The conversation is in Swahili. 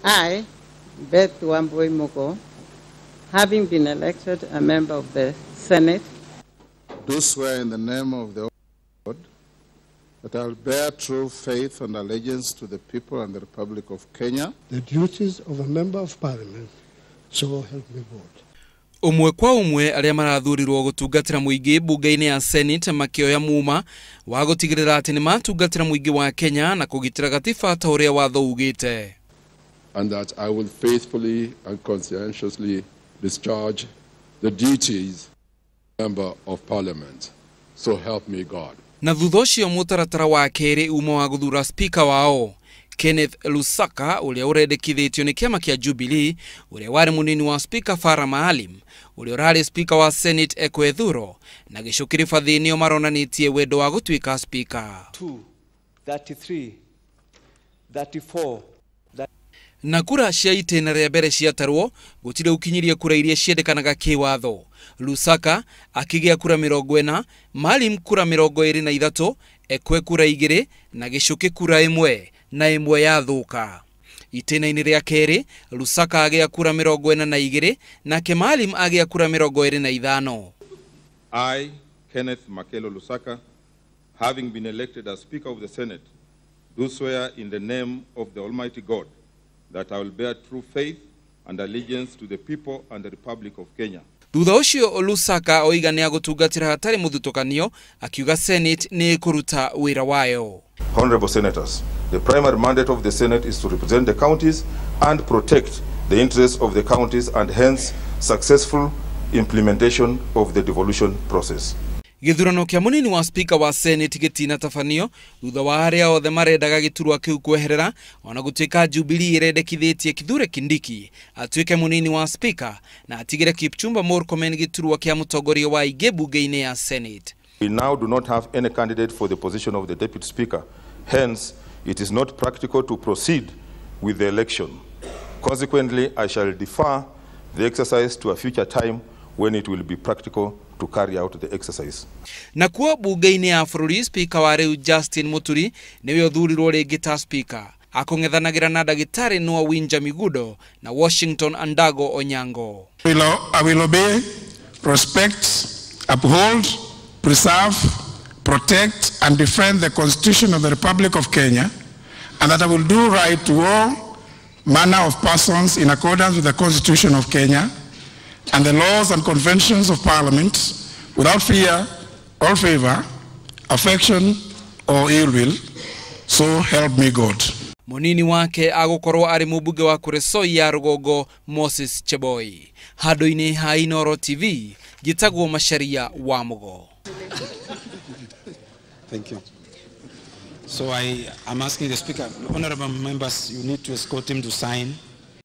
I, Beth Wambui Mugo, having been elected a member of the Senate, do swear in the name of the Lord that I will bear true faith and allegiance to the people and the Republic of Kenya. The duties of a member of parliament, so help me God. Umwe kwa umwe aria marathurirwo gutungatira muingi bunge-ini ya Senate makioya muma wa gutigirira ati ni matungatira muingi wa Kenya na kugitira gatiba ta uria watho ugite. And that I will faithfully and conscientiously discharge the duties of a member of parliament. So help me God. Na thutha ucio mutaratara wa keri uma wa guthura speaker wao Kenneth Lusaka uria urendekithitio ni kiama kia Jubilee uria wari munini wa speaker Farah Maalim uria urari speaker wa Senate Ekwethuro na gicukiri fathini maronanitie wendo wa gutwika speaker 2 33 34 na kura cia itena ria mbere ciatarwo gutire ukinyirie kura iria ciendekanaga kiwatho. Lusaka akigia kura 40, Maalim kura 23, Ekwe kura 2 na gicuki kura 1 na 1 yathuka. Itena-ini ria keri Lusaka agia kura 42 na Maalim agia kura 25. I, Kenneth Makelo Lusaka, having been elected as Speaker of the Senate, do swear in the name of the Almighty God that I will bear true faith and allegiance to the people and the Republic of Kenya. Thutha ucio Lusaka oiga ni agutungatira hatari muthutukanio akiuga Senate ni kuruta wira wayo. Honorable Senators, the primary mandate of the Senate is to represent the counties and protect the interests of the counties and hence successful implementation of the devolution process. Githurano kia munini wa speaker wa Senate gitina tafanio thutha wa aria othe marendaga giturwa kiu kweherera ona gutwika Jubilee irendekithitie Kithure Kindiki atwike munini wa speaker na atigire Kipchumba Murkomen giturwa kia mutongoria wa ige bunge-ini ya Senate. We now do not have any candidate for the position of the Deputy Speaker. Hence, it is not practical to proceed with the election. Consequently, I shall defer the exercise to a future time when it will be practical to carry out the exercise. Na kuwa bunge-ini ya bururi speaker wa riu Justin Muturi niwe uthurirwo ringi ta speaker akung'ethanagira na Dagitari Noah Winja Migudo na Washington Andago Onyango. I will obey, respect, uphold, preserve, protect and defend the Constitution of the Republic of Kenya, and that I will do right to all manner of persons in accordance with the Constitution of Kenya and the laws and conventions of Parliament, without fear or favor, affection or ill will, so help me God. Munini wake agukorwo ari mubunge wa Kuresoi ya Rugongo Moses Cheboi. Hado-ini ha Inooro TV, gitagwo Macharia wa Mugo. Thank you. So I am asking the Speaker, honorable members, you need to escort him to sign